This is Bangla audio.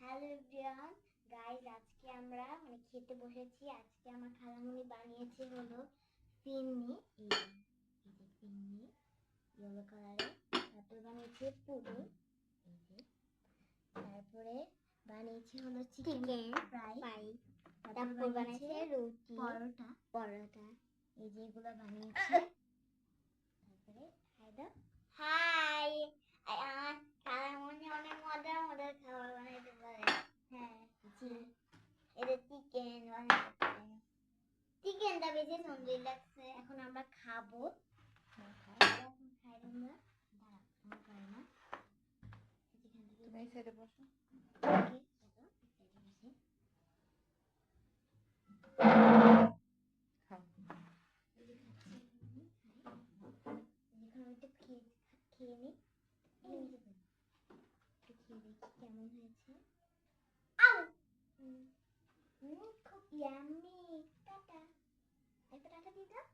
হ্যালো এভরিওয়ান, গাইস আজকে আমরা খেতে বসেছি। আজকে আমার খালামণি বানিয়েছে হলো ফিরনি, এই যে ফিরনি ইয়েলো কালারের। তারপরে বানিয়েছে পুডিং, এই যে। তারপরে বানিয়েছে হলো চিকেন ফ্রাই। তারপর বানিয়েছে রুটি, পরোটা এই যেগুলো বানিয়েছে। তারপরে হাই, আমার খালামণি অনেক মজার মজার খাবার বানাইতে পারে। হ্যাঁ জি, এটা চিকেন বানাইতে পারে। চিকেনটা বেশি সুন্দর লাগছে। এখন আমরা খাবো। এখন খাই আমরা। দাঁড়া, আমার খাই না। তুমি এই সাইডে বসো। খাও। খেয়ে নিই, একটু খেয়ে দেখি কেমন হয়েছে। খুব ইয়াম্মি। টাটা, একটা টাটা দিয়ে দাও।